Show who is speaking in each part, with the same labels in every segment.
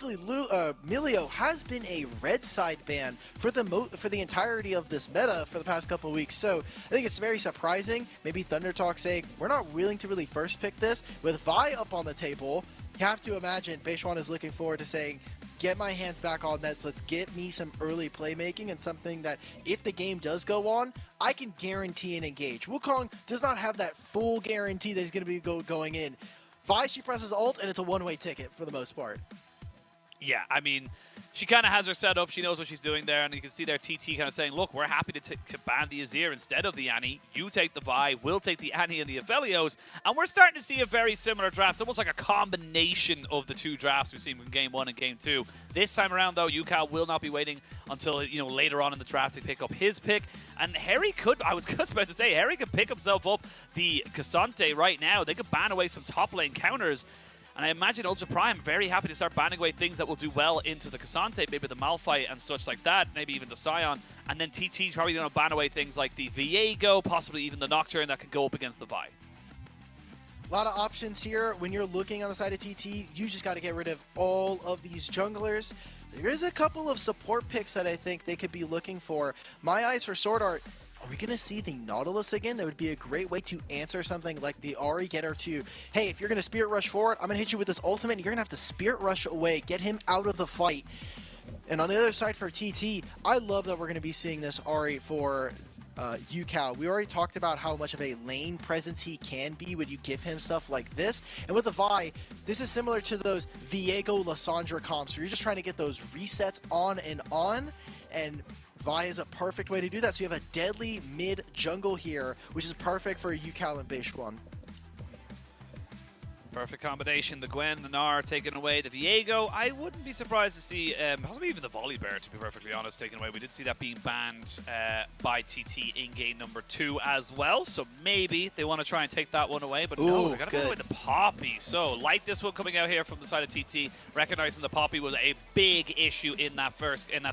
Speaker 1: ironically, Milio has been a red side ban for the entirety of this meta for the past couple of weeks. So I think it's very surprising. Maybe Thunder Talk saying we're not willing to really first pick this. With Vi up on the table, you have to imagine Beichuan is looking forward to saying, get my hands back on Mets, let's get me some early playmaking and something that if the game does go on, I can guarantee and engage. Wukong does not have that full guarantee that he's going to be going in. Vi, she presses ult and it's a one-way ticket for the most part.
Speaker 2: Yeah, I mean, she kind of has her set up. She knows what she's doing there, and you can see there TT kind of saying, look, we're happy to ban the Azir instead of the Annie. You take the Vi, we'll take the Annie and the Aphelios, and we're starting to see a very similar draft. It's almost like a combination of the two drafts we've seen in Game 1 and Game 2. This time around, though, Ucal will not be waiting until, you know, later on in the draft to pick up his pick. And Hery could, I was just about to say, Hery could pick himself up the Cassante right now. They could ban away some top lane counters. And I imagine Ultra Prime very happy to start banning away things that will do well into the Cassante, maybe the Malphite and such like that, maybe even the Scion. And then TT's probably going to ban away things like the Viego, possibly even the Nocturne that could go up against the Vi.
Speaker 1: A lot of options here. When you're looking on the side of TT, you just got to get rid of all of these junglers. There is a couple of support picks that I think they could be looking for. My eyes for SwordArt. Are we going to see the Nautilus again? That would be a great way to answer something like the Ahri Getter 2. Hey, if you're going to Spirit Rush forward, I'm going to hit you with this ultimate. You're going to have to Spirit Rush away, get him out of the fight. And on the other side for TT, I love that we're going to be seeing this Ahri for Ucal. We already talked about how much of a lane presence he can be when you give him stuff like this. And with the Vi, this is similar to those Viego Lissandra comps where you're just trying to get those resets on. And Vi is a perfect way to do that. So you have a deadly mid jungle here, which is perfect for Ucal and Beichuan.
Speaker 2: Perfect combination. The Gwen, the Gnar taken away. The Viego, I wouldn't be surprised to see, possibly even the Volibear, to be perfectly honest, taken away. We did see that being banned by TT in game number 2 as well. So maybe they want to try and take that one away. But no, they're going to go with the Poppy. So like this one coming out here from the side of TT, recognizing the Poppy was a big issue in that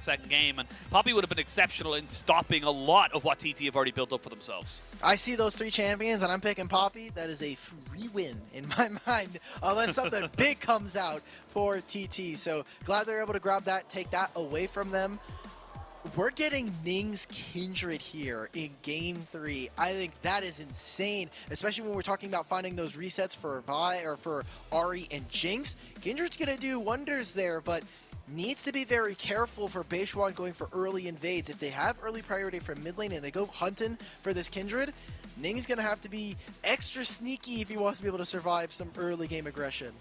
Speaker 2: second game. And Poppy would have been exceptional in stopping a lot of what TT have already built up for themselves.
Speaker 1: I see those 3 champions and I'm picking Poppy. That is a free win in my mind. Unless something big comes out for TT. So glad they're able to grab that, take that away from them. We're getting Ning's Kindred here in game 3. I think that is insane, especially when we're talking about finding those resets for Vi or for Ahri and Jinx. Kindred's gonna do wonders there, but needs to be very careful for Beichuan going for early invades. If they have early priority from mid lane and they go hunting for this Kindred, Ning's going to have to be extra sneaky if he wants to be able to survive some early game aggression.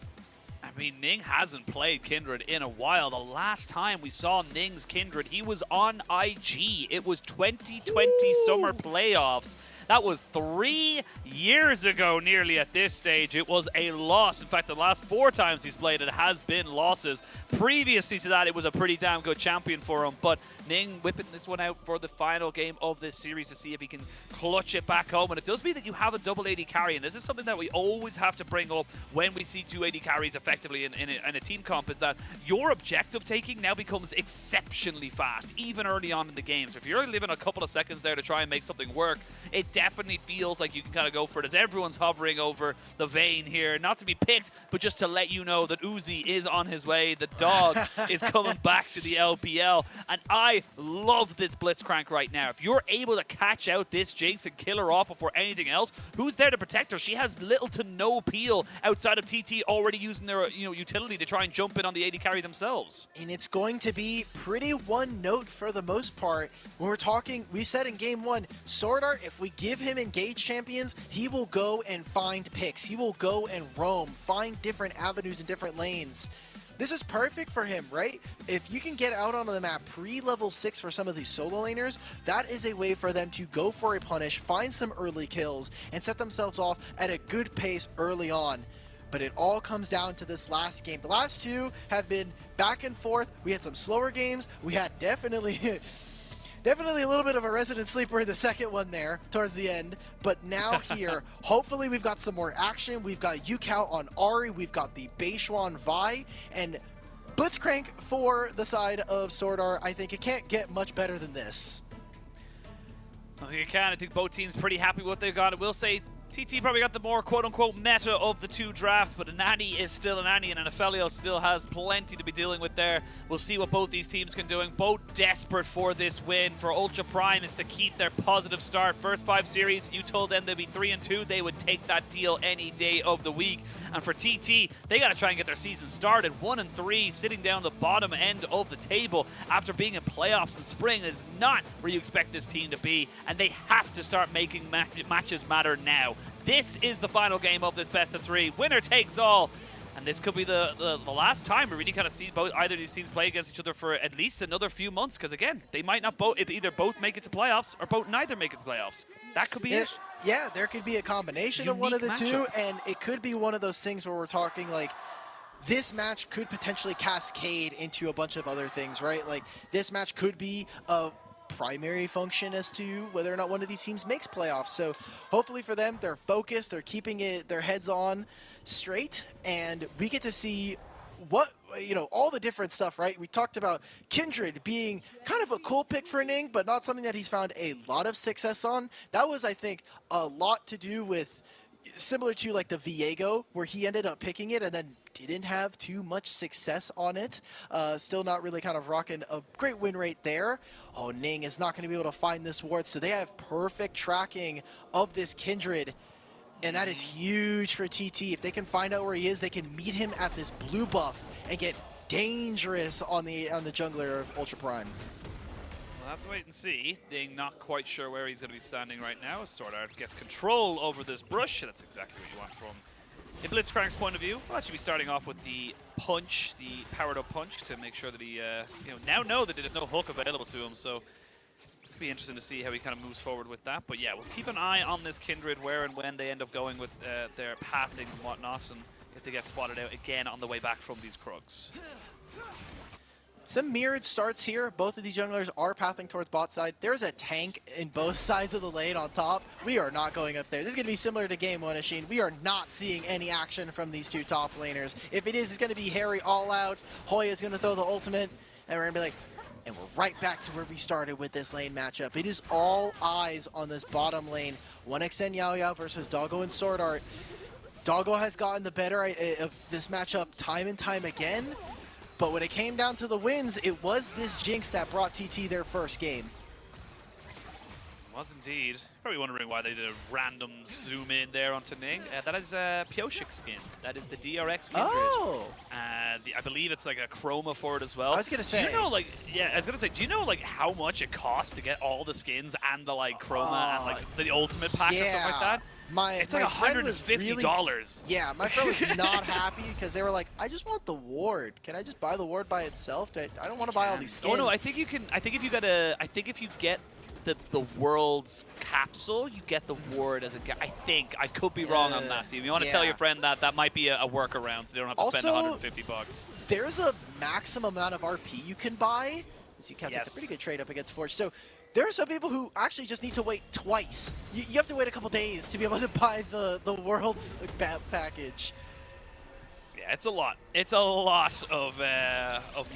Speaker 2: I mean, Ning hasn't played Kindred in a while. The last time we saw Ning's Kindred, he was on IG. It was 2020 Summer Playoffs. That was 3 years ago nearly at this stage. It was a loss. In fact, the last 4 times he's played it has been losses. Previously to that, it was a pretty damn good champion for him. But Ning whipping this one out for the final game of this series to see if he can clutch it back home. And it does mean that you have a double AD carry. And this is something that we always have to bring up when we see 2 AD carries effectively in a team comp, is that your objective taking now becomes exceptionally fast, even early on in the game. So if you're living a couple of seconds there to try and make something work, it definitely feels like you can kind of go for it as everyone's hovering over the Vayne here. Not to be picked, but just to let you know that Uzi is on his way. The dog is coming back to the LPL. And I love this Blitzcrank right now. If you're able to catch out this Jinx and kill her off before anything else, who's there to protect her? She has little to no peel outside of TT already using their utility to try and jump in on the AD carry themselves.
Speaker 1: And it's going to be pretty one note for the most part. When we're talking, we said in game 1, SwordArt, if we give him engaged champions, he will go and find picks. He will go and roam, find different avenues and different lanes. This is perfect for him, right? If you can get out onto the map pre-level 6 for some of these solo laners, that is a way for them to go for a punish, find some early kills, and set themselves off at a good pace early on. But it all comes down to this last game. The last 2 have been back and forth. We had some slower games. We had definitely a little bit of a resident sleeper in the second one there towards the end. But now here, hopefully we've got some more action. We've got Ucal on Ahri. We've got the Beichuan Vi. And Blitzcrank for the side of SwordArt. I think it can't get much better than this.
Speaker 2: I think it can. I think both teams pretty happy with what they've got. I will say, TT probably got the more quote-unquote meta of the two drafts, but Anani is still Anani, and Anafelio still has plenty to be dealing with there. We'll see what both these teams can do. Both desperate for this win. For Ultra Prime is to keep their positive start. First 5 series, you told them they'd be 3-2. They would take that deal any day of the week. And for TT, they got to try and get their season started. 1-3, sitting down the bottom end of the table after being in playoffs in spring is not where you expect this team to be, and they have to start making matches matter now. This is the final game of this best of 3. Winner takes all. And this could be the last time we really kind of see either of these teams play against each other for at least another few months. Because again, they might not either both make it to playoffs or both neither make it to playoffs. That could be it.
Speaker 1: Yeah, there could be a combination of one of the two. And it could be one of those things where we're talking like, this match could potentially cascade into a bunch of other things, right? Like, this match could be a primary function as to whether or not one of these teams makes playoffs. So hopefully for them, they're focused, they're keeping their heads on straight, and we get to see what, all the different stuff, right? We talked about Kindred being kind of a cool pick for Ning, but not something that he's found a lot of success on. That was, I think, a lot to do with similar to like the Viego, where he ended up picking it and then didn't have too much success on it. Still not really kind of rocking a great win rate there. Oh, Ning is not going to be able to find this ward, so they have perfect tracking of this Kindred. And that is huge for TT. If they can find out where he is, they can meet him at this blue buff and get dangerous on the jungler of Ultra Prime.
Speaker 2: We'll have to wait and see. Ning not quite sure where he's going to be standing right now. SwordArt gets control over this brush. That's exactly what you want from a Blitzcrank's point of view. We'll actually be starting off with the punch, the powered-up punch, to make sure that he now know that there's no hook available to him. So it'll be interesting to see how he kind of moves forward with that. But yeah, we'll keep an eye on this Kindred, where and when they end up going with their pathing and whatnot, and if they get spotted out again on the way back from these Krugs.
Speaker 1: Some mirrored starts here. Both of these junglers are pathing towards bot side. There's a tank in both sides of the lane on top. We are not going up there. This is going to be similar to game 1, Ashin. We are not seeing any action from these two top laners. If it is, it's going to be Hery all out. Hoya is going to throw the ultimate, and we're going to be like, and we're right back to where we started with this lane matchup. It is all eyes on this bottom lane. 1xN Yaoyao versus Doggo and SwordArt. Doggo has gotten the better of this matchup time and time again. But when it came down to the wins, it was this Jinx that brought TT their first game.
Speaker 2: Was indeed. Probably wondering why they did a random zoom in there onto Ning. That is Pioshik's skin. That is the DRX Kindred.
Speaker 1: Oh!
Speaker 2: I believe it's like a chroma for it as well.
Speaker 1: I was gonna say.
Speaker 2: Do you know, like, yeah, I was gonna say, do you know like how much it costs to get all the skins and the like chroma and like the ultimate pack and stuff like that? It's like $150.
Speaker 1: Yeah, my friend was not happy because they were like, I just want the ward. Can I just buy the ward by itself? I don't want to buy all these skins.
Speaker 2: Oh no, I think you can. I think if you get the world's capsule, you get the ward as a I think. I could be wrong on that. So if you want to tell your friend that might be a workaround, so they don't have to spend $150.
Speaker 1: There's a maximum amount of RP you can buy. As you can, it's a pretty good trade up against Forge. So there are some people who actually just need to wait twice. You have to wait a couple days to be able to buy the world's package.
Speaker 2: Yeah, it's a lot. It's a lot of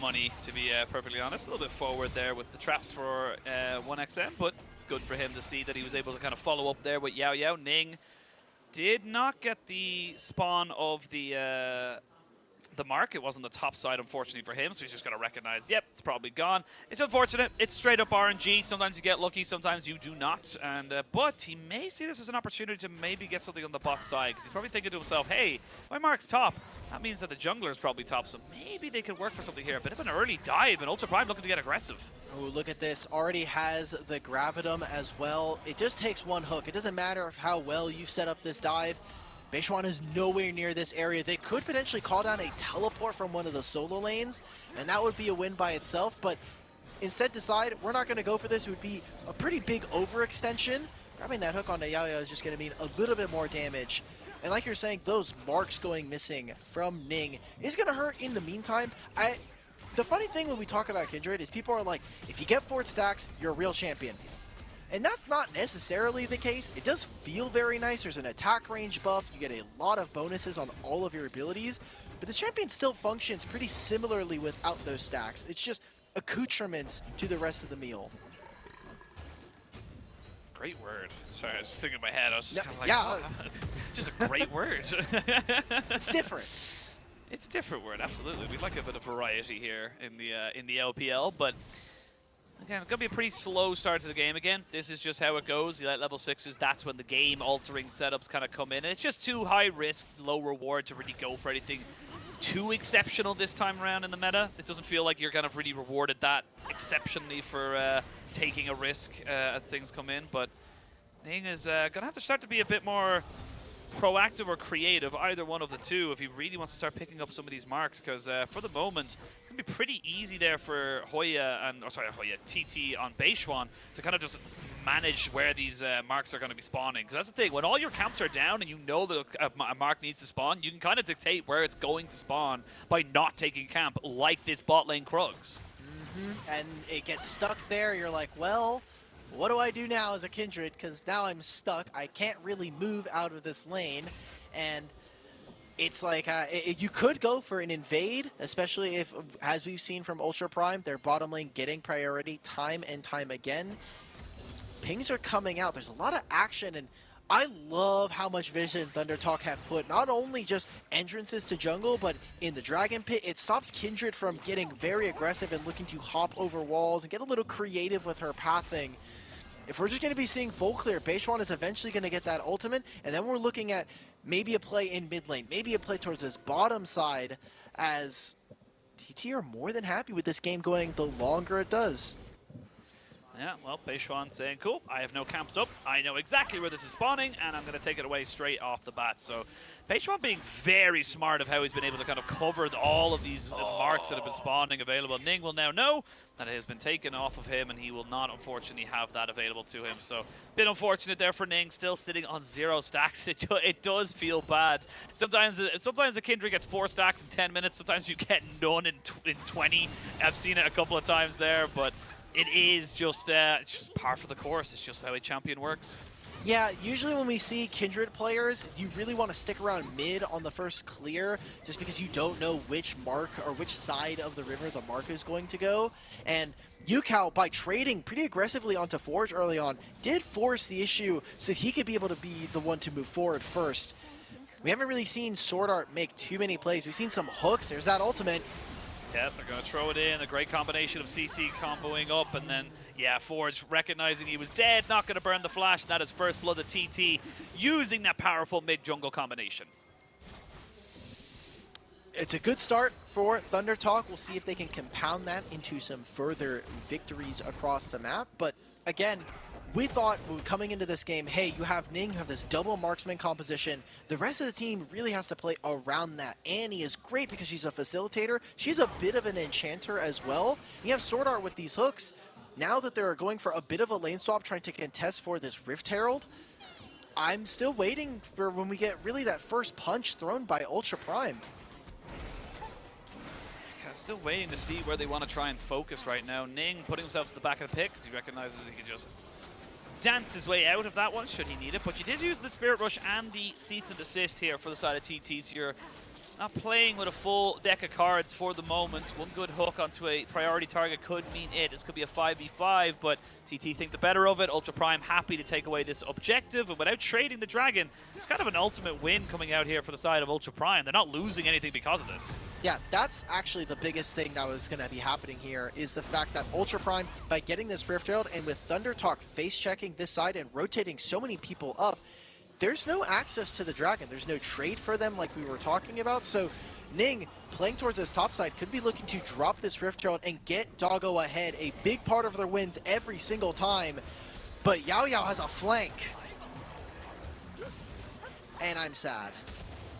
Speaker 2: money, to be perfectly honest. A little bit forward there with the traps for 1xN, but good for him to see that he was able to kind of follow up there with Yaoyao. Ning did not get the spawn of the mark. It wasn't the top side, unfortunately, for him, so he's just going to recognize, yep, it's probably gone. It's unfortunate. It's straight up RNG. Sometimes you get lucky, sometimes you do not. And but he may see this as an opportunity to maybe get something on the bot side, because he's probably thinking to himself, hey, my mark's top. That means that the jungler is probably top, so maybe they could work for something here. A bit of an early dive, and Ultra Prime looking to get aggressive.
Speaker 1: Oh, look at this. Already has the Gravitum as well. It just takes one hook. It doesn't matter how well you set up this dive. Beichuan is nowhere near this area. They could potentially call down a teleport from one of the solo lanes, and that would be a win by itself, but instead decide we're not going to go for this. It would be a pretty big overextension. Grabbing that hook onto Yaoyao is just going to mean a little bit more damage. And like you're saying, those marks going missing from Ning is going to hurt in the meantime. The funny thing when we talk about Kindred is people are like, if you get 4 stacks, you're a real champion. And that's not necessarily the case. It does feel very nice. There's an attack range buff. You get a lot of bonuses on all of your abilities. But the champion still functions pretty similarly without those stacks. It's just accoutrements to the rest of the meal.
Speaker 2: great word. Sorry, I was just thinking in my head. I was just kind of like,
Speaker 1: yeah.
Speaker 2: oh, just a great word.
Speaker 1: It's different.
Speaker 2: It's a different word, absolutely. We'd like a bit of variety here in the LPL, but again, it's gonna be a pretty slow start to the game. Again, this is just how it goes. You let level 6s, that's when the game-altering setups kind of come in. And it's just too high risk, low reward to really go for anything too exceptional this time around in the meta. It doesn't feel like you're kind of really rewarded that exceptionally for taking a risk as things come in. But Ning is gonna have to start to be a bit more proactive or creative, either one of the two, if he really wants to start picking up some of these marks, because for the moment, it's going to be pretty easy there for Hoya and, TT on Beichuan to kind of just manage where these marks are going to be spawning. Because that's the thing, when all your camps are down and you know that a mark needs to spawn, you can kind of dictate where it's going to spawn by not taking camp, like this bot lane Krugs.
Speaker 1: And it gets stuck there, you're like, well, what do I do now as a Kindred? Because now I'm stuck. I can't really move out of this lane. And it's like, you could go for an invade, especially if, as we've seen from Ultra Prime, their bottom lane getting priority time and time again. Pings are coming out. There's a lot of action, and I love how much vision Thunder Talk have put, not only just entrances to jungle, but in the Dragon Pit. It stops Kindred from getting very aggressive and looking to hop over walls and get a little creative with her pathing. If we're just going to be seeing full clear, Beichuan is eventually going to get that ultimate, and then we're looking at maybe a play in mid lane, maybe a play towards this bottom side, as TT are more than happy with this game going the longer it does.
Speaker 2: Yeah, well, Beichuan saying, cool, I have no camps up. I know exactly where this is spawning, and I'm going to take it away straight off the bat. So Beichuan being very smart of how he's been able to kind of cover all of these marks that have been spawning available. Ning will now know that it has been taken off of him, and he will not, unfortunately, have that available to him. So a bit unfortunate there for Ning, still sitting on 0 stacks. It does feel bad. Sometimes a Kindred gets 4 stacks in 10 minutes. Sometimes you get none in 20. I've seen it a couple of times there, but it is just it's just par for the course. It's just how a champion works.
Speaker 1: Yeah, usually when we see Kindred players, you really want to stick around mid on the first clear, just because you don't know which mark or which side of the river the mark is going to go. And Ucal, by trading pretty aggressively onto Forge early on, did force the issue so he could be able to be the one to move forward first. We haven't really seen SwordArt make too many plays. We've seen some hooks. There's that ultimate.
Speaker 2: Yeah, they're going to throw it in. A great combination of CC comboing up, and then, yeah, Forge recognizing he was dead, not going to burn the flash, and that is first blood of TT, using that powerful mid-jungle combination.
Speaker 1: It's a good start for Thunder Talk. We'll see if they can compound that into some further victories across the map. But again, we thought coming into this game, hey, you have Ning, you have this double marksman composition. The rest of the team really has to play around that. Annie is great because she's a facilitator. She's a bit of an enchanter as well. You have SwordArt with these hooks. Now that they're going for a bit of a lane swap, trying to contest for this Rift Herald, I'm still waiting for when we get really that first punch thrown by Ultra Prime.
Speaker 2: Still waiting to see where they want to try and focus right now. Ning putting himself to the back of the pit because he recognizes he can just dance his way out of that one should he need it. But you did use the Spirit Rush and the Cease and Desist here for the side of TTs. You're not playing with a full deck of cards for the moment. One good hook onto a priority target could mean it. This could be a 5v5, but TT think the better of it. Ultra Prime happy to take away this objective, and without trading the Dragon, it's kind of an ultimate win coming out here for the side of Ultra Prime. They're not losing anything because of this.
Speaker 1: Yeah, that's actually the biggest thing that was going to be happening here, is the fact that Ultra Prime, by getting this Rift Herald and with Thunder Talk face-checking this side and rotating so many people up, there's no access to the Dragon. There's no trade for them like we were talking about. So Ning, playing towards this top side, could be looking to drop this Rift Herald and get Doggo ahead. A big part of their wins every single time. But Yao Yao has a flank. And I'm sad.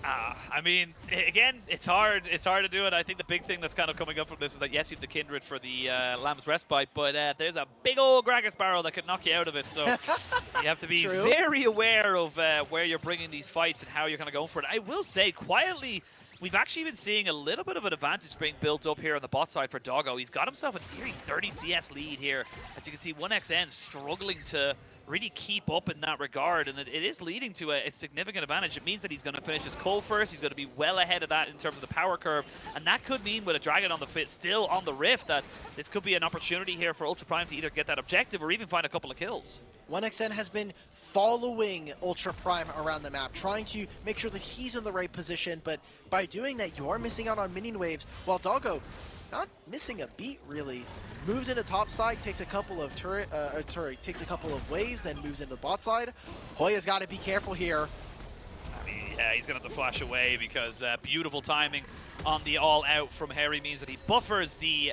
Speaker 2: I mean, again, it's hard to do it. I think the big thing that's kind of coming up from this is that, yes, you have the Kindred for the Lamb's Respite, but there's a big old Gragas Barrel that could knock you out of it. So you have to be very aware of where you're bringing these fights and how you're kind of going for it. I will say, quietly, we've actually been seeing a little bit of an advantage being built up here on the bot side for Doggo. He's got himself a nearly 30 CS lead here. As you can see, 1xN struggling to really keep up in that regard, and it is leading to a significant advantage. It means that he's going to finish his coal first. He's going to be well ahead of that in terms of the power curve, and that could mean with a Dragon on the fit still on the Rift that this could be an opportunity here for Ultra Prime to either get that objective or even find a couple of kills.
Speaker 1: 1xN has been following Ultra Prime around the map, trying to make sure that he's in the right position, but by doing that, you are missing out on minion waves, while Doggo, not missing a beat really, moves into top side, takes a couple of takes a couple of waves, then moves into bot side. Hoya's got to be careful here.
Speaker 2: Yeah, he's going to have to flash away because beautiful timing on the all-out from Hery means that he buffers the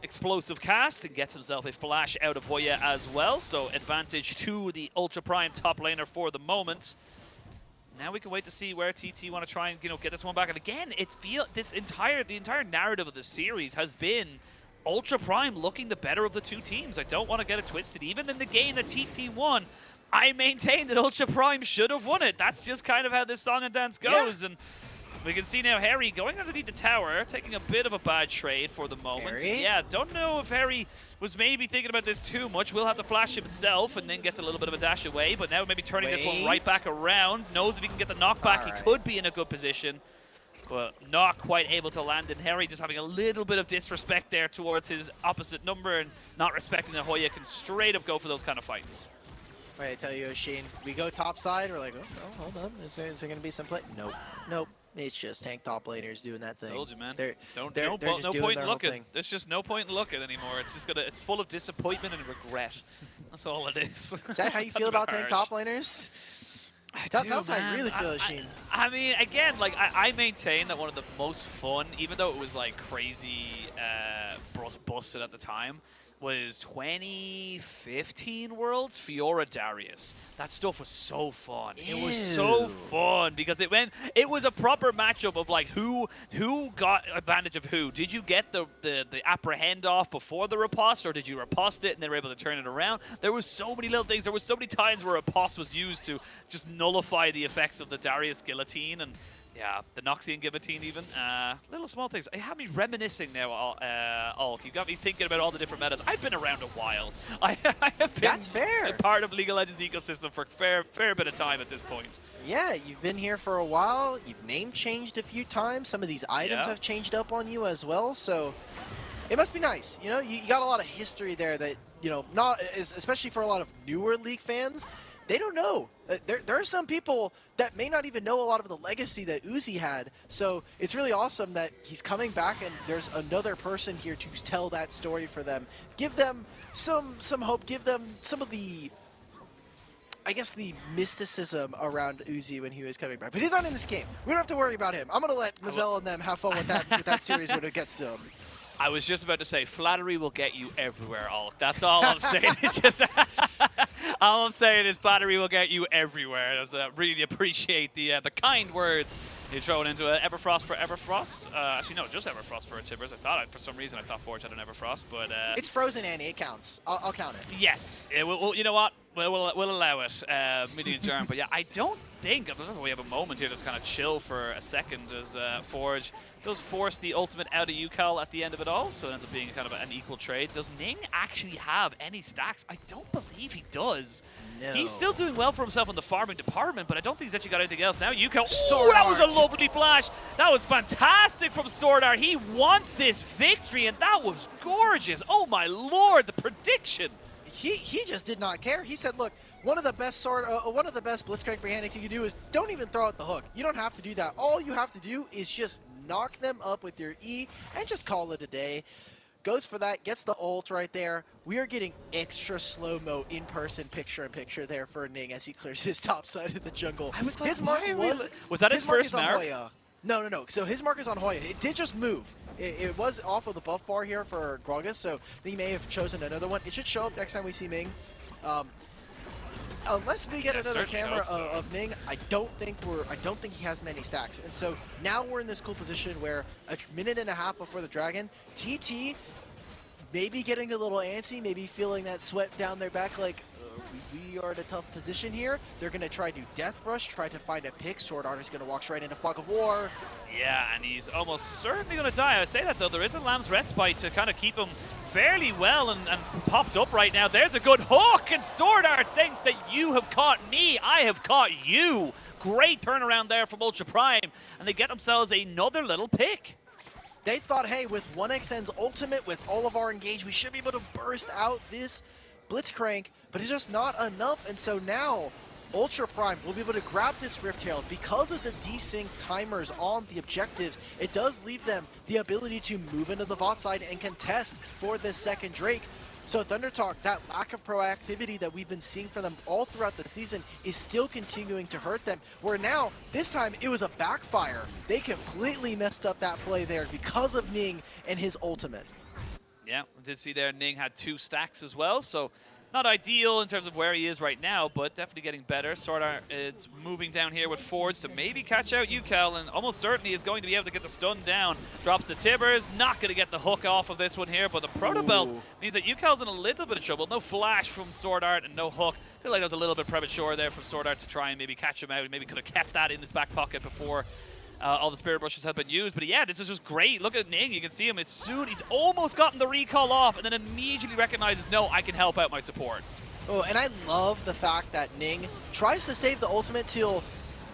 Speaker 2: explosive cast and gets himself a flash out of Hoya as well. So advantage to the Ultra Prime top laner for the moment. Now we can wait to see where TT want to try and get this one back. And again, the entire narrative of the series has been Ultra Prime looking the better of the two teams. I don't want to get it twisted. Even in the game that TT won, I maintain that Ultra Prime should have won it. That's just kind of how this song and dance goes. Yeah. And we can see now Hery going underneath the tower, taking a bit of a bad trade for the moment.
Speaker 1: Hery?
Speaker 2: Yeah, don't know if Hery was maybe thinking about this too much. Will have to flash himself and then gets a little bit of a dash away, but now maybe turning this one right back around. Knows if he can get the knockback, he could be in a good position. But not quite able to land, and Hery just having a little bit of disrespect there towards his opposite number and not respecting that Hoya can straight up go for those kind of fights.
Speaker 1: Wait, I tell you, Sheen, we go top side, we're like, oh, no, hold on, is there going to be some play? Nope, nope. It's just tank top laners doing that thing.
Speaker 2: Told you, man.
Speaker 1: No
Speaker 2: point in looking. There's just no point in looking anymore. It's just it's full of disappointment and regret. That's all it is.
Speaker 1: Is that how you feel about tank top laners? Tell us how you really feel, Sheen.
Speaker 2: I mean, again, like I maintain that one of the most fun, even though it was like crazy, busted at the time, was 2015 Worlds Fiora Darius. That stuff was so fun. Ew. It was so fun because it was a proper matchup of like who got advantage of who. Did you get the apprehend off before the riposte, or did you riposte it and they were able to turn it around? There was so many little things. There was so many times where riposte was used to just nullify the effects of the Darius guillotine, and yeah, the Noxian guillotine even. Little small things. You have me reminiscing now, Ulk. You got me thinking about all the different metas. I've been around a while. I have been
Speaker 1: That's fair.
Speaker 2: Part of League of Legends ecosystem for a fair bit of time at this point.
Speaker 1: Yeah, you've been here for a while. You've name changed a few times. Some of these items have changed up on you as well. So it must be nice. You know, you got a lot of history there that, especially for a lot of newer League fans, they don't know. There are some people that may not even know a lot of the legacy that Uzi had. So it's really awesome that he's coming back and there's another person here to tell that story for them. Give them some hope. Give them some of the, I guess, the mysticism around Uzi when he was coming back. But he's not in this game. We don't have to worry about him. I'm going to let Mazel and them have fun with that series when it gets to him.
Speaker 2: I was just about to say, flattery will get you everywhere, Ulk. That's all I'm saying. It's just all I'm saying is flattery will get you everywhere. I really appreciate the kind words you throw it into Everfrost for Everfrost. Actually, no, just Everfrost for Tibbers. For some reason, I thought Forge had an Everfrost, but
Speaker 1: it's Frozen Annie. It counts. I'll count it.
Speaker 2: Yes. You know what? We'll allow it. Median germ. But yeah, I don't think we have a moment here to kind of chill for a second as Forge does force the ultimate out of Ucal at the end of it all, so it ends up being kind of an equal trade. Does Ning actually have any stacks? I don't believe he does. No. He's still doing well for himself in the farming department, but I don't think he's actually got anything else. Now Ucal, that was a lovely flash. That was fantastic from SwordArt. He wants this victory, and that was gorgeous. Oh my lord, the prediction.
Speaker 1: He just did not care. He said, look, one of the best blitzcrank mechanics you can do is don't even throw out the hook. You don't have to do that. All you have to do is just knock them up with your E and just call it a day. Goes for that, gets the ult right there. We are getting extra slow-mo in-person picture-in-picture there for Ning as he clears his top side of the jungle.
Speaker 2: I was like,
Speaker 1: his mark
Speaker 2: was that his first mark?
Speaker 1: No. So his mark is on Hoya. It did just move. It was off of the buff bar here for Gragas, so he may have chosen another one. It should show up next time we see Ming. Unless we get another camera of Ning, I don't think he has many stacks. And so now we're in this cool position where a minute and a half before the Dragon, TT maybe getting a little antsy, maybe feeling that sweat down their back, like we are in a tough position here. They're going to try to Death Rush, try to find a pick. SwordArt is going to walk straight into Fog of War.
Speaker 2: Yeah, and he's almost certainly going to die. I say that, though. There is a Lamb's Respite to kind of keep him fairly well and popped up right now. There's a good hook, and SwordArt thinks that you have caught me, I have caught you. Great turnaround there from Ultra Prime, and they get themselves another little pick.
Speaker 1: They thought, hey, with 1xN's ultimate, with all of our engage, we should be able to burst out this Blitzcrank, but it's just not enough, and so now Ultra Prime will be able to grab this Rift Herald. Because of the desync timers on the objectives, it does leave them the ability to move into the bot side and contest for this second Drake. So ThunderTalk, that lack of proactivity that we've been seeing from them all throughout the season is still continuing to hurt them, where now, this time, it was a backfire. They completely messed up that play there because of Ning and his ultimate.
Speaker 2: Yeah, we did see there Ning had 2 stacks as well, so not ideal in terms of where he is right now, but definitely getting better. SwordArt is moving down here with Fords to maybe catch out Ucal, and almost certainly is going to be able to get the stun down. Drops the Tibbers, not going to get the hook off of this one here, but the Proto Belt means that Ucal's in a little bit of trouble. No flash from SwordArt and no hook. I feel like that was a little bit premature there from SwordArt to try and maybe catch him out. He maybe could have kept that in his back pocket before all the Spirit Brushes have been used. But yeah, this is just great. Look at Ning. You can see him as soon. He's almost gotten the recall off and then immediately recognizes, no, I can help out my support.
Speaker 1: Oh, and I love the fact that Ning tries to save the ultimate till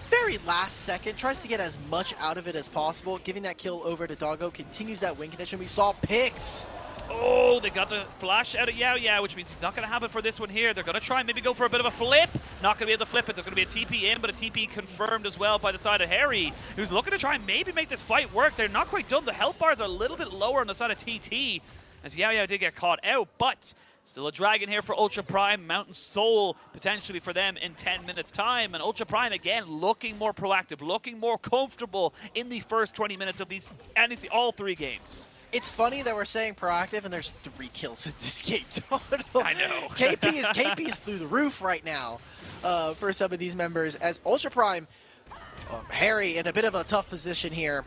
Speaker 1: very last second, tries to get as much out of it as possible, giving that kill over to Doggo, continues that win condition. We saw picks.
Speaker 2: Oh, they got the flash out of Yuyanjia, which means he's not going to have it for this one here. They're going to try and maybe go for a bit of a flip. Not going to be able to flip it. There's going to be a TP in, but a TP confirmed as well by the side of Hery, who's looking to try and maybe make this fight work. They're not quite done. The health bars are a little bit lower on the side of TT, as Yuyanjia did get caught out, but still a dragon here for Ultra Prime. Mountain Soul potentially for them in 10 minutes time. And Ultra Prime, again, looking more proactive, looking more comfortable in the first 20 minutes of these, and it's all 3 games.
Speaker 1: It's funny that we're saying proactive and there's 3 kills in this game total.
Speaker 2: I know.
Speaker 1: KP is through the roof right now for some of these members, as Ultra Prime, Hery in a bit of a tough position here.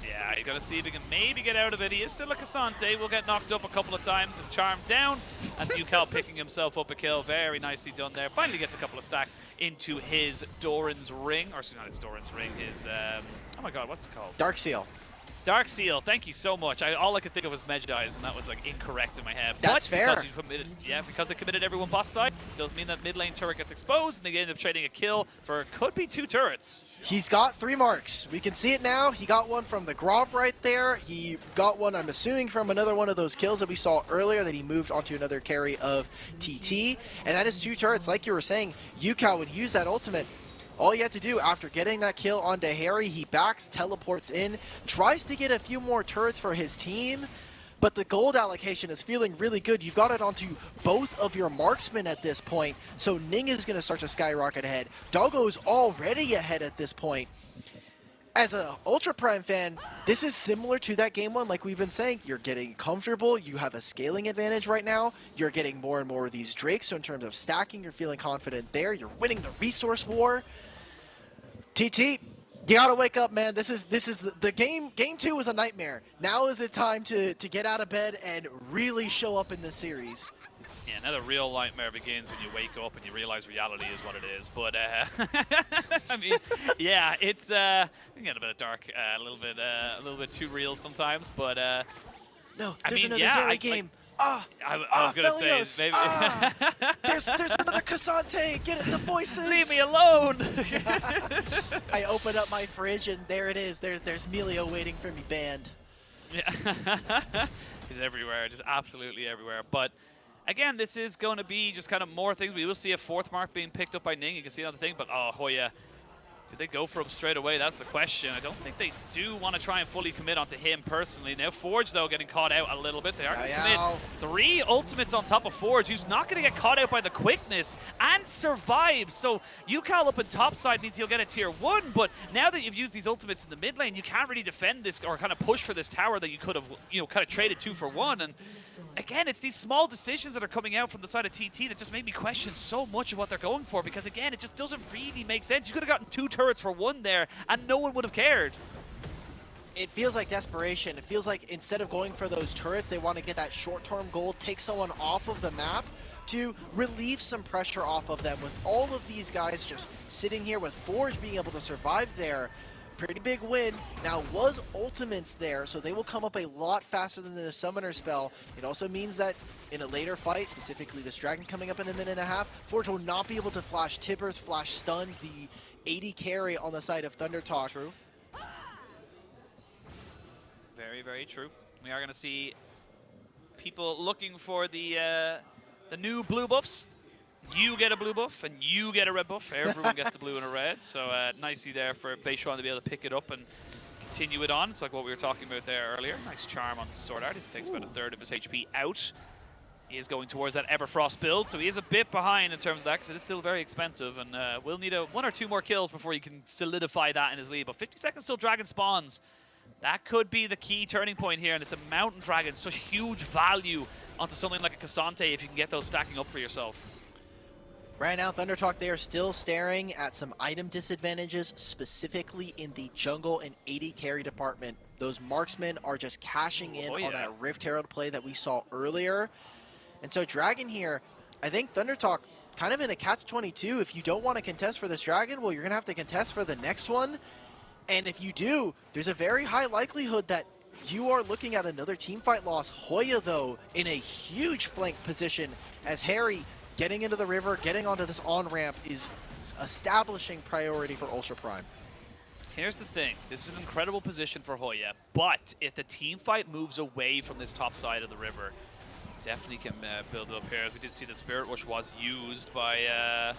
Speaker 2: Yeah, you got to see if he can maybe get out of it. He is still a Cassante. Will get knocked up a couple of times and charmed down. And Ucal picking himself up a kill. Very nicely done there. Finally gets a couple of stacks into his Doran's ring. Or not his Doran's ring, his, oh my god, what's it called?
Speaker 1: Dark Seal.
Speaker 2: Dark Seal, thank you so much. All I could think of was Medjai's, and that was like incorrect in my head.
Speaker 1: That's fair.
Speaker 2: Because they committed everyone bot side, does mean that mid lane turret gets exposed, and they end up trading a kill for could be 2 turrets.
Speaker 1: He's got 3 marks. We can see it now. He got one from the Gromp right there. He got one, I'm assuming, from another one of those kills that we saw earlier that he moved onto another carry of TT. And that is 2 turrets. Like you were saying, Ucal would use that ultimate. All you have to do after getting that kill onto Hery, he backs, teleports in, tries to get a few more turrets for his team, but the gold allocation is feeling really good. You've got it onto both of your marksmen at this point, so Ning is going to start to skyrocket ahead. Doggo's already ahead at this point. As an Ultra Prime fan, this is similar to that game 1, like we've been saying. You're getting comfortable, you have a scaling advantage right now, you're getting more and more of these Drakes, so in terms of stacking, you're feeling confident there, you're winning the resource war. TT, you gotta wake up, man. This is the game. Game 2 was a nightmare. Now is it time to get out of bed and really show up in this series.
Speaker 2: Yeah, now the real nightmare begins when you wake up and you realize reality is what it is. But I mean, yeah, it's getting a bit dark, a little bit too real sometimes. But
Speaker 1: no, there's another Hery game.
Speaker 2: I was gonna say maybe.
Speaker 1: There's another Cassante. Get it, the voices.
Speaker 2: Leave me alone.
Speaker 1: I open up my fridge and there it is. There's Melio waiting for me banned.
Speaker 2: Yeah, he's everywhere, just absolutely everywhere. But again, this is going to be just kind of more things. We will see a 4th mark being picked up by Ning. You can see another thing, but Hoya. Did they go for him straight away? That's the question. I don't think they do want to try and fully commit onto him personally. Now Forge, though, getting caught out a little bit. They are going to commit 3 ultimates on top of Forge, who's not going to get caught out by the quickness and survives. So Ucal up in top side means he'll get a tier 1, but now that you've used these ultimates in the mid lane, you can't really defend this or kind of push for this tower that you could have, kind of traded 2 for 1. And again, it's these small decisions that are coming out from the side of TT that just make me question so much of what they're going for, because again, it just doesn't really make sense. You could have gotten 2 turrets for 1 there, and no one would have cared.
Speaker 1: It feels like desperation. It feels like instead of going for those turrets, they want to get that short-term goal, take someone off of the map to relieve some pressure off of them. With all of these guys just sitting here, with Forge being able to survive there, pretty big win. Now, was ultimates there, so they will come up a lot faster than the summoner spell. It also means that in a later fight, specifically this dragon coming up in a minute and a half, Forge will not be able to flash Tibbers, flash stun, the 80 carry on the side of ThunderTalk.
Speaker 2: True. Very, very true. We are going to see people looking for the new blue buffs. You get a blue buff, and you get a red buff. Everyone gets a blue and a red. So nicely there for Beichuan to be able to pick it up and continue it on. It's like what we were talking about there earlier. Nice charm onto SwordArt. He takes about a third of his HP out. He is going towards that Everfrost build, so he is a bit behind in terms of that because it is still very expensive, and we'll need one or two more kills before he can solidify that in his lead. But 50 seconds till Dragon spawns. That could be the key turning point here, and it's a Mountain Dragon, such huge value onto something like a Cassante if you can get those stacking up for yourself.
Speaker 1: Right now, ThunderTalk, they are still staring at some item disadvantages, specifically in the jungle and 80 carry department. Those marksmen are just cashing in on that Rift Herald play that we saw earlier. And so Dragon here, I think ThunderTalk kind of in a catch-22. If you don't want to contest for this Dragon, well, you're going to have to contest for the next one. And if you do, there's a very high likelihood that you are looking at another teamfight loss. Hoya, though, in a huge flank position as Hery getting into the river, getting onto this on-ramp is establishing priority for Ultra Prime.
Speaker 2: Here's the thing. This is an incredible position for Hoya, but if the teamfight moves away from this top side of the river, definitely can build it up here. We did see the Spirit Rush was used by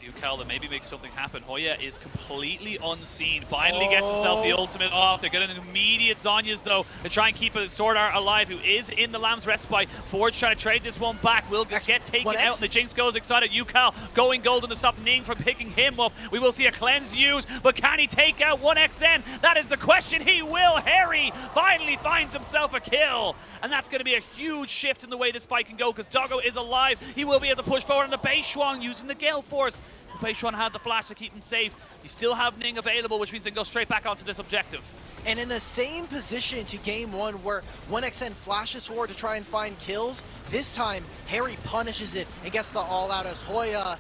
Speaker 2: Ucal to maybe make something happen. Hoya is completely unseen. Finally gets himself the ultimate off. They're getting immediate Zhonya's though to try and keep a SwordArt alive, who is in the Lamb's Respite. Forge trying to trade this one back. Will get taken out, and the Jinx goes excited. Ucal going golden to stop Ning from picking him up. We will see a cleanse used, but can he take out 1xN? That is the question. He will. Hery finally finds himself a kill, and that's going to be a huge shift in the way this fight can go because Doggo is alive. He will be able to push forward on the Beichuan using the Gale Force. Beichuan had the flash to keep him safe. You still have Ning available, which means they go straight back onto this objective.
Speaker 1: And in the same position to game one where 1xN flashes forward to try and find kills, this time Hery punishes it and gets the all-out as Hoya.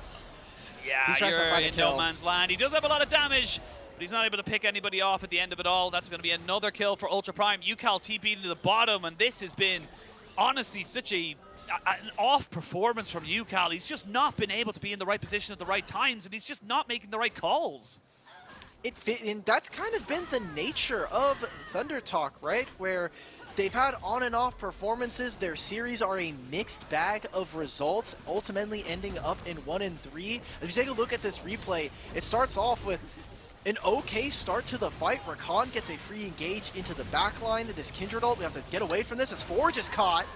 Speaker 2: Yeah, you're in no man's land. He does have a lot of damage, but he's not able to pick anybody off at the end of it all. That's going to be another kill for Ultra Prime. Ucal TP'd to the bottom, and this has been, honestly, such an off performance from Ucal. He's just not been able to be in the right position at the right times, and he's just not making the right calls.
Speaker 1: And that's kind of been the nature of ThunderTalk, right? Where they've had on and off performances. Their series are a mixed bag of results, ultimately ending up in 1 and 3. If you take a look at this replay, it starts off with an okay start to the fight. Rakan gets a free engage into the backline. This Kindred ult, we have to get away from this as Forge is caught.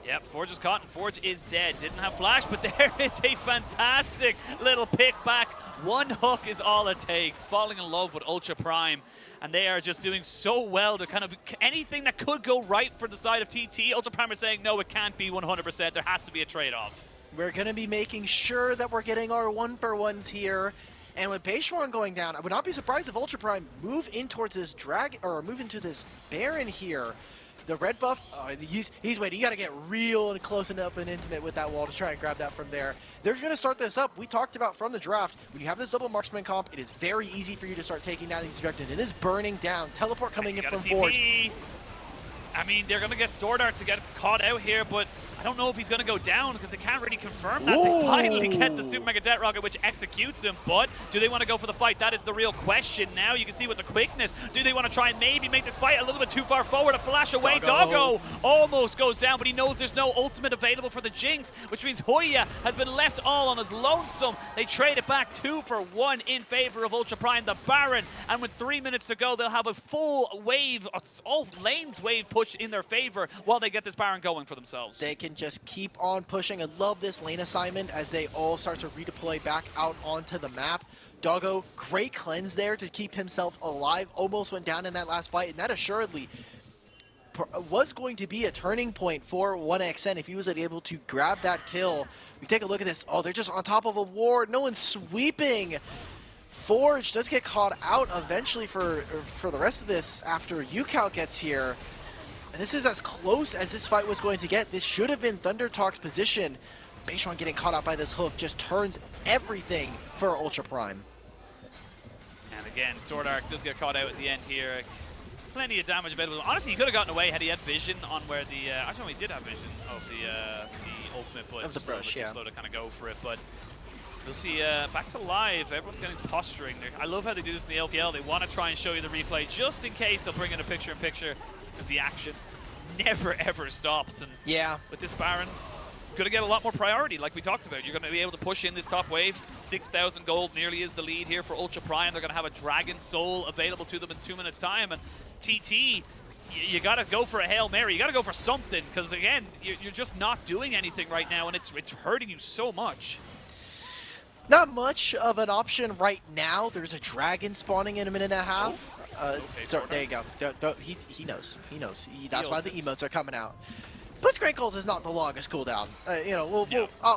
Speaker 2: Yep, Forge is caught and Forge is dead. Didn't have flash, but there is a fantastic little pick back. One hook is all it takes. Falling in love with Ultra Prime, and they are just doing so well to kind of anything that could go right for the side of TT. Ultra Prime are saying, no, it can't be 100%. There has to be a trade-off.
Speaker 1: We're going to be making sure that we're getting our one-for-ones here. And with Beichuan going down, I would not be surprised if Ultra Prime move in towards this move into this Baron here. The red buff, he's waiting. You got to get real and close and up and intimate with that wall to try and grab that from there. They're going to start this up. We talked about from the draft, when you have this double marksman comp, it is very easy for you to start taking down these objectives. It is burning down. Teleport coming in from Forge.
Speaker 2: I mean, they're going to get SwordArt to get caught out here, but I don't know if he's going to go down because they can't really confirm that. They finally get the Super Mega Death Rocket, which executes him, but do they want to go for the fight? That is the real question. Now you can see with the quickness, do they want to try and maybe make this fight a little bit too far forward, a flash away? Doggo almost goes down, but he knows there's no ultimate available for the Jinx, which means Hoya has been left all on his lonesome. They trade it back 2 for 1 in favor of Ultra Prime, the Baron, and with 3 minutes to go, they'll have a full wave, all lanes wave push in their favor while they get this Baron going for themselves.
Speaker 1: They can just keep on pushing. I love this lane assignment as they all start to redeploy back out onto the map. Doggo, great cleanse there to keep himself alive. Almost went down in that last fight, and that assuredly was going to be a turning point for 1xN if he was able to grab that kill. We take a look at this. Oh, they're just on top of a ward. No one's sweeping. Forge does get caught out eventually for the rest of this after Ucal gets here. And this is as close as this fight was going to get. This should have been ThunderTalk's position. Beichuan getting caught out by this hook just turns everything for Ultra Prime.
Speaker 2: And they Again, SwordArt does get caught out at the end here. Plenty of damage available. Honestly, he could have gotten away had he had vision on where the... actually, he did have vision of the ultimate, but
Speaker 1: of the brush,
Speaker 2: too slow to kind of go for it. But you'll see back to live. Everyone's getting posturing. I love how they do this in the LPL. They want to try and show you the replay just in case they'll bring in a picture-in-picture because the action never, ever stops. And
Speaker 1: yeah,
Speaker 2: with this Baron, going to get a lot more priority, like we talked about. You're going to be able to push in this top wave. 6,000 gold nearly is the lead here for Ultra Prime. They're going to have a Dragon Soul available to them in 2 minutes' time. And TT, you got to go for a Hail Mary. You got to go for something because, again, you're just not doing anything right now, and it's hurting you so much.
Speaker 1: Not much of an option right now. There's a dragon spawning in a minute and a half.
Speaker 2: Okay,
Speaker 1: so there you go. He knows. He knows. That's why the emotes are coming out. Blitzcrank ult is not the longest cooldown. You know,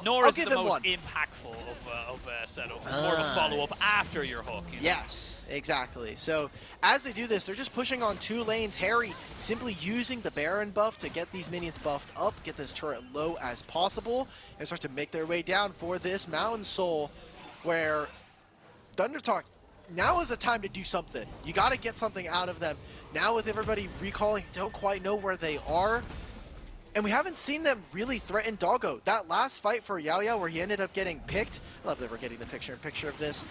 Speaker 2: Nor
Speaker 1: I'll
Speaker 2: is
Speaker 1: give
Speaker 2: the
Speaker 1: him
Speaker 2: most
Speaker 1: one.
Speaker 2: impactful of setups. It's more of a follow-up after your hook. You know?
Speaker 1: Yes, exactly. So as they do this, they're just pushing on 2 lanes. Hery simply using the Baron buff to get these minions buffed up, get this turret low as possible, and start to make their way down for this Mountain Soul, where Thundertalk, now is the time to do something. You got to get something out of them. Now with everybody recalling, don't quite know where they are. And we haven't seen them really threaten Doggo. That last fight for Yuyanjia where he ended up getting picked. I love that we're getting the picture-in-picture of this.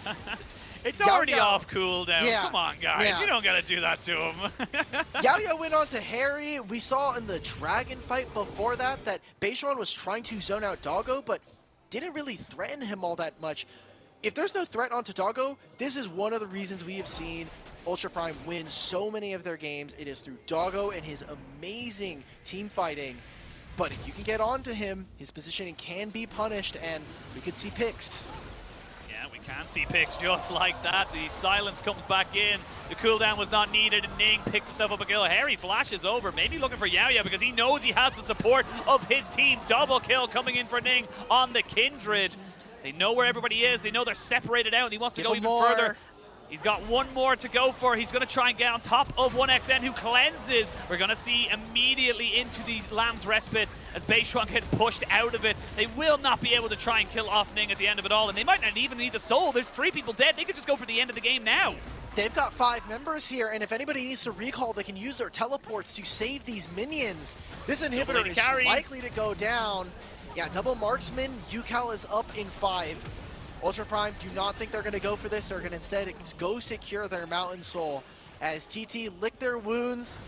Speaker 2: It's already off cooldown.
Speaker 1: Yeah.
Speaker 2: Come on, guys.
Speaker 1: Yeah.
Speaker 2: You don't got to do that to him.
Speaker 1: Yuyanjia went on to Hery. We saw in the Dragon fight before that Beichuan was trying to zone out Doggo, but didn't really threaten him all that much. If there's no threat onto Doggo, this is one of the reasons we have seen Ultra Prime win so many of their games. It is through Doggo and his amazing team fighting. But if you can get onto him, his positioning can be punished, and we could see picks.
Speaker 2: Yeah, we can see picks just like that. The silence comes back in. The cooldown was not needed, and Ning picks himself up a kill. Hery flashes over, maybe looking for Yuyanjia because he knows he has the support of his team. Double kill coming in for Ning on the Kindred. They know where everybody is. They know they're separated out, and he wants to go even further. He's got one more to go for. He's going to try and get on top of 1XN, who cleanses. We're going to see immediately into the Lamb's Respite as Beichuan gets pushed out of it. They will not be able to try and kill off Ning at the end of it all, and they might not even need the soul. There's 3 people dead. They could just go for the end of the game now.
Speaker 1: They've got 5 members here, and if anybody needs to recall, they can use their teleports to save these minions. This inhibitor is likely to go down. Yeah, double marksman. Ucal is up in 5. Ultra Prime do not think they're going to go for this. They're going to instead go secure their Mountain Soul. As TT lick their wounds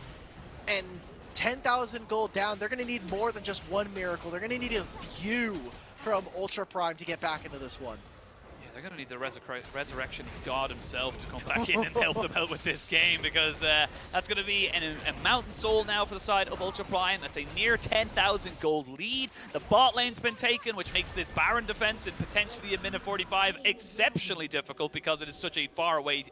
Speaker 1: and 10,000 gold down, they're going to need more than just 1 miracle. They're going to need a few from Ultra Prime to get back into this one.
Speaker 2: Yeah, they're going to need the resurrection of God himself to come back in and help them out with this game, because that's going to be a Mountain Soul now for the side of Ultra Prime. That's a near 10,000 gold lead. The bot lane's been taken, which makes this Baron defense in potentially a minute 45 exceptionally difficult because it is such a far away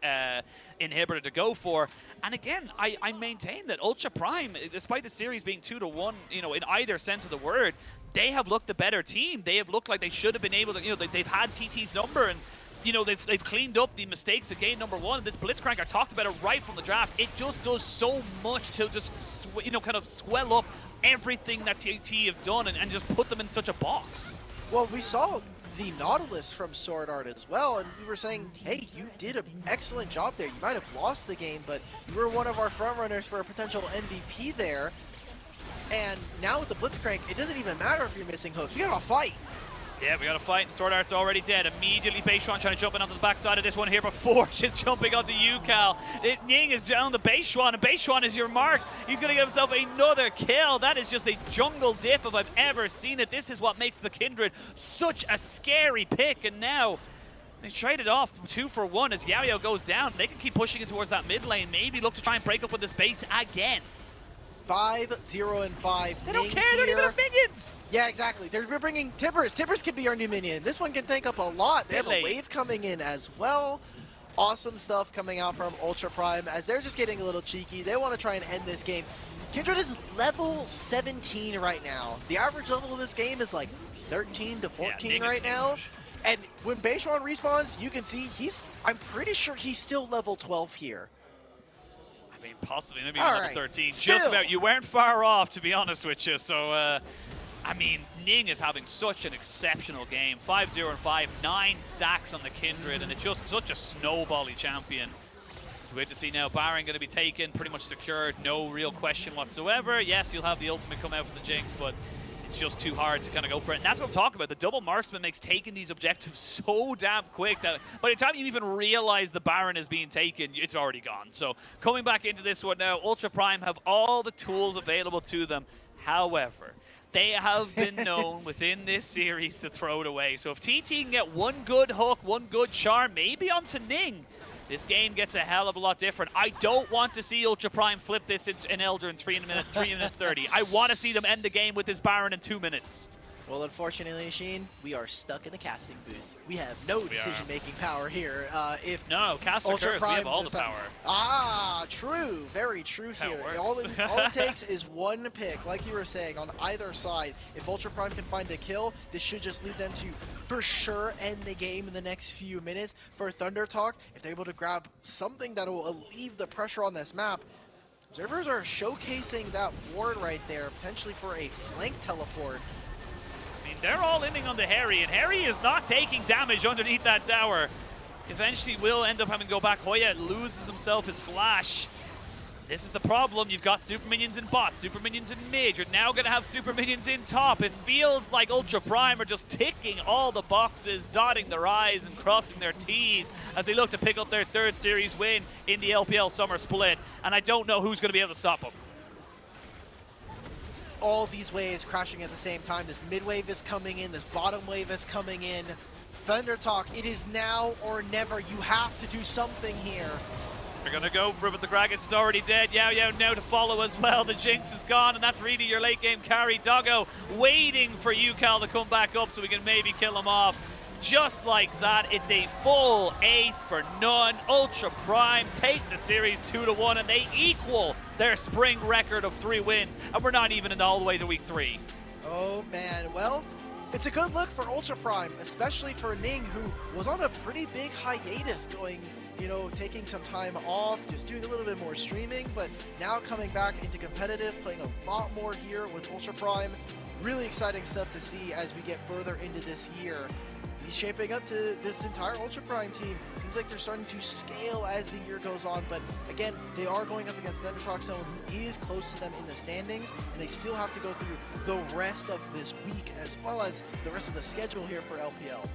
Speaker 2: inhibitor to go for. And again, I maintain that Ultra Prime, despite the series being 2-1, you know, in either sense of the word, they have looked the better team. They have looked like they should have been able to, you know, they've had TT's number, and you know, they've cleaned up the mistakes of game number 1. This Blitzcrank, I talked about it right from the draft. It just does so much to just, you know, kind of swell up everything that TT have done and just put them in such a box.
Speaker 1: Well, we saw the Nautilus from SwordArt as well, and we were saying, hey, you did an excellent job there. You might have lost the game, but you were one of our frontrunners for a potential MVP there. And now with the Blitzcrank, it doesn't even matter if you're missing hooks. We got to fight.
Speaker 2: Yeah, we got to fight, and SwordArt's already dead. Immediately, Beichuan trying to jump in onto the backside of this one here before just jumping onto Ucal. Ning is down the Beichuan, and Beichuan is your mark. He's going to get himself another kill. That is just a jungle diff if I've ever seen it. This is what makes the Kindred such a scary pick, and now they traded off 2 for 1 as Yuyanjia goes down. They can keep pushing it towards that mid lane, maybe look to try and break up with this base again.
Speaker 1: 5, 0, and 5.
Speaker 2: They don't care, they don't even have minions!
Speaker 1: Yeah, exactly. They're bringing Tibbers. Tibbers could be our new minion. This one can take up a lot. They have a wave coming in as well. Awesome stuff coming out from Ultra Prime as they're just getting a little cheeky. They want to try and end this game. Kindred is level 17 right now. The average level of this game is like 13 to 14 right now. And when Beichuan respawns, you can see I'm pretty sure he's still level 12 here.
Speaker 2: I mean, possibly, maybe even level 13.
Speaker 1: Still.
Speaker 2: Just about. You weren't far off, to be honest with you. So, I mean, Ning is having such an exceptional game. 5-0 and 5, 9 stacks on the Kindred, and it's just such a snowbally champion. So we have to see now, Baron going to be taken, pretty much secured, no real question whatsoever. Yes, you'll have the ultimate come out for the Jinx, but it's just too hard to kind of go for it. And that's what I'm talking about. The double marksman makes taking these objectives so damn quick that by the time you even realize the Baron is being taken, it's already gone. So coming back into this one now, Ultra Prime have all the tools available to them. However, they have been known within this series to throw it away. So if TT can get one good hook, one good charm, maybe onto Ning, this game gets a hell of a lot different. I don't want to see Ultra Prime flip this in Elder in 3 minutes 30. I want to see them end the game with this Baron in 2 minutes.
Speaker 1: Well, unfortunately, Sheen, we are stuck in the casting booth. We have no decision-making power here.
Speaker 2: No, cast or curse, we have all the power.
Speaker 1: Ah, true. Very true here. All it takes is one pick, like you were saying, on either side. If Ultra Prime can find a kill, this should just lead them to, for sure, end the game in the next few minutes. For Thunder Talk, if they're able to grab something that will alleviate the pressure on this map, observers are showcasing that ward right there, potentially for a flank teleport.
Speaker 2: I mean, they're all inning on the Hery, and Hery is not taking damage underneath that tower. Eventually will end up having to go back. Hoya loses himself his flash. This is the problem. You've got super minions in bot, super minions in mid. You're now going to have super minions in top. It feels like Ultra Prime are just ticking all the boxes, dotting their I's and crossing their T's as they look to pick up their third series win in the LPL Summer Split. And I don't know who's going to be able to stop them.
Speaker 1: All these waves crashing at the same time. This mid wave is coming in, this bottom wave is coming in. Thunder Talk, it is now or never. You have to do something here.
Speaker 2: They're gonna go for it, but the Gragas is already dead. Yao now to follow as well. The Jinx is gone, and that's really your late game carry. Doggo waiting for Ucal to come back up so we can maybe kill him off. Just like that, it's a full ace for none. Ultra Prime take the series 2-1, and they equal their spring record of 3 wins, and we're not even all the way to week 3.
Speaker 1: Oh man, well, it's a good look for Ultra Prime, especially for Ning, who was on a pretty big hiatus going, you know, taking some time off, just doing a little bit more streaming, but now coming back into competitive, playing a lot more here with Ultra Prime. Really exciting stuff to see as we get further into this year. He's shaping up to this entire Ultra Prime team. Seems like they're starting to scale as the year goes on, but again, they are going up against Thunder Talk, someone who is close to them in the standings, and they still have to go through the rest of this week as well as the rest of the schedule here for LPL.